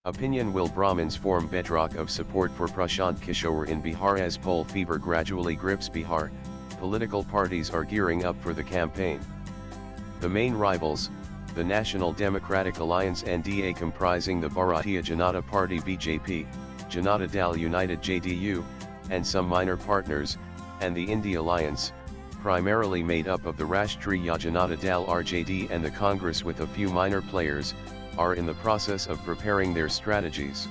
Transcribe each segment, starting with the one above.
Opinion: will Brahmins form bedrock of support for Prashant Kishor in Bihar? As poll fever gradually grips Bihar, political parties are gearing up for the campaign. The main rivals, the National Democratic Alliance (NDA) comprising the Bharatiya Janata Party (BJP), Janata Dal United (JDU), and some minor partners, and the India Alliance, primarily made up of the Rashtriya Janata Dal (RJD) and the Congress with a few minor players, are in the process of preparing their strategies.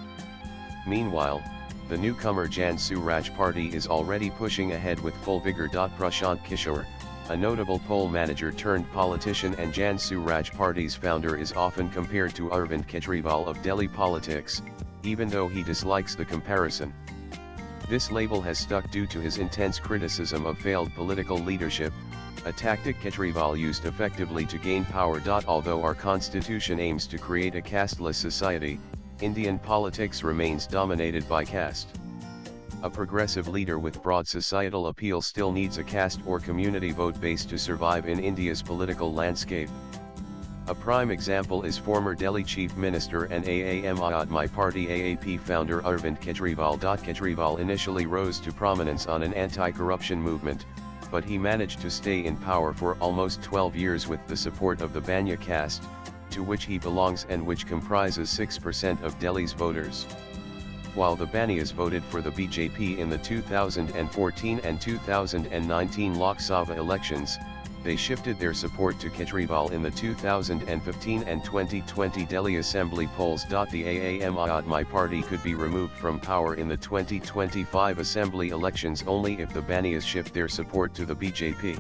Meanwhile, the newcomer Jan Suraj Party is already pushing ahead with full vigor. Prashant Kishor, a notable poll manager turned politician and Jan Suraj Party's founder, is often compared to Arvind Kejriwal of Delhi politics, even though he dislikes the comparison. This label has stuck due to his intense criticism of failed political leadership, a tactic Kejriwal used effectively to gain power. Although our constitution aims to create a casteless society, Indian politics remains dominated by caste. A progressive leader with broad societal appeal still needs a caste or community vote base to survive in India's political landscape. A prime example is former Delhi Chief Minister and Aam Aadmi Party (AAP) founder Arvind Kejriwal. Kejriwal initially rose to prominence on an anti-corruption movement, but he managed to stay in power for almost 12 years with the support of the Banya caste, to which he belongs and which comprises 6% of Delhi's voters. While the Banyas voted for the BJP in the 2014 and 2019 Lok Sabha elections, they shifted their support to Kejriwal in the 2015 and 2020 Delhi Assembly polls. The Aam Aadmi Party could be removed from power in the 2025 Assembly elections only if the Banyas shift their support to the BJP.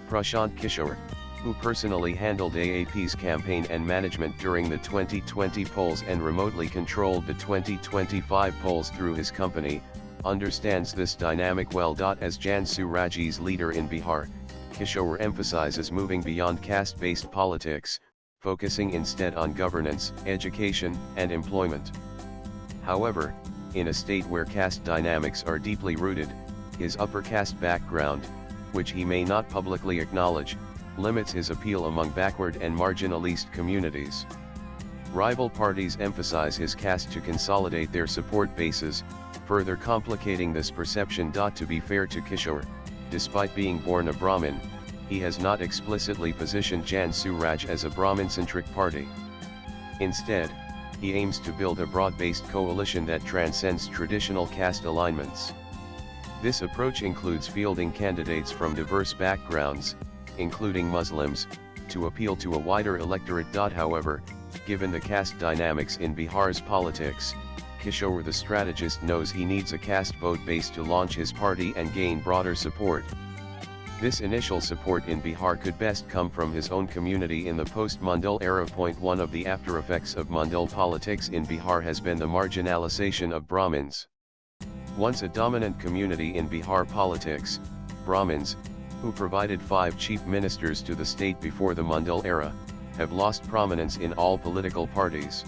Prashant Kishor, who personally handled AAP's campaign and management during the 2020 polls and remotely controlled the 2025 polls through his company, understands this dynamic well. As Jan Suraj's leader in Bihar, Kishor emphasizes moving beyond caste-based politics, focusing instead on governance, education, and employment. However, in a state where caste dynamics are deeply rooted, his upper caste background, which he may not publicly acknowledge, limits his appeal among backward and marginalist communities. Rival parties emphasize his caste to consolidate their support bases, further complicating this perception. To be fair to Kishor, despite being born a Brahmin, he has not explicitly positioned Jan Suraj as a Brahmin-centric party. Instead, he aims to build a broad-based coalition that transcends traditional caste alignments. This approach includes fielding candidates from diverse backgrounds, including Muslims, to appeal to a wider electorate. However, given the caste dynamics in Bihar's politics, Kishor the strategist knows he needs a caste vote base to launch his party and gain broader support. This initial support in Bihar could best come from his own community in the post-Mandal era. One of the aftereffects of Mandal politics in Bihar has been the marginalization of Brahmins. Once a dominant community in Bihar politics, Brahmins, who provided 5 chief ministers to the state before the Mandal era, have lost prominence in all political parties.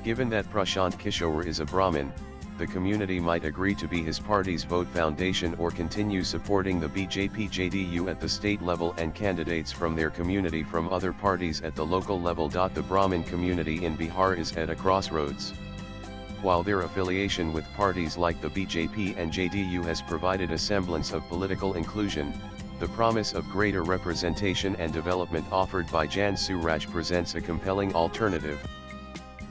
Given that Prashant Kishor is a Brahmin, the community might agree to be his party's vote foundation or continue supporting the BJP-JDU at the state level and candidates from their community from other parties at the local level. The Brahmin community in Bihar is at a crossroads. While their affiliation with parties like the BJP and JDU has provided a semblance of political inclusion, the promise of greater representation and development offered by Jan Suraj presents a compelling alternative.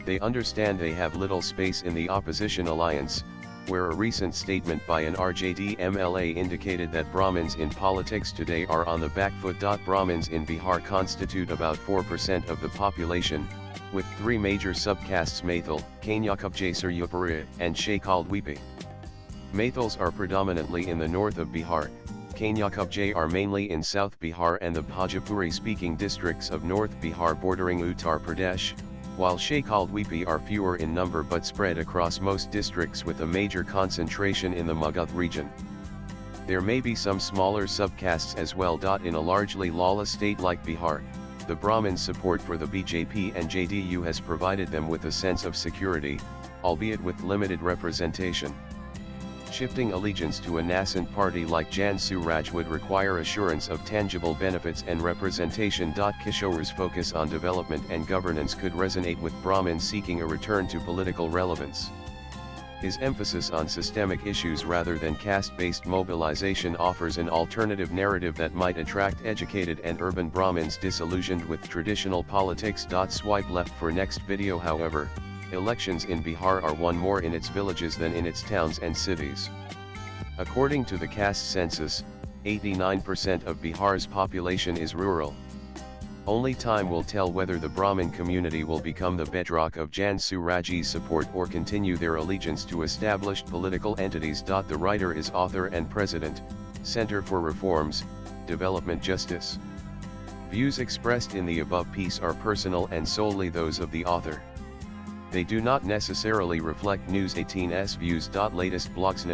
They understand they have little space in the opposition alliance, where a recent statement by an RJD MLA indicated that Brahmins in politics today are on the back foot. Brahmins in Bihar constitute about 4% of the population, with 3 major subcastes: Maithil, Kanyakubji, and Shekhaldweepi. Maithils are predominantly in the north of Bihar, Kanyakubji are mainly in South Bihar and the Bhojpuri-speaking districts of North Bihar bordering Uttar Pradesh, while Shekhaldweepi are fewer in number but spread across most districts with a major concentration in the Magadh region. There may be some smaller subcastes as well. In a largely lawless state like Bihar, the Brahmins' support for the BJP and JDU has provided them with a sense of security, albeit with limited representation. Shifting allegiance to a nascent party like Jan Suraj would require assurance of tangible benefits and representation. Kishor's focus on development and governance could resonate with Brahmins seeking a return to political relevance. His emphasis on systemic issues rather than caste-based mobilization offers an alternative narrative that might attract educated and urban Brahmins disillusioned with traditional politics. Swipe left for next video. However, elections in Bihar are won more in its villages than in its towns and cities. According to the caste census, 89% of Bihar's population is rural. Only time will tell whether the Brahmin community will become the bedrock of Jan Suraj's support or continue their allegiance to established political entities. The writer is author and president, Center for Reforms, Development Justice. Views expressed in the above piece are personal and solely those of the author. They do not necessarily reflect News 18's views. Latest blogs.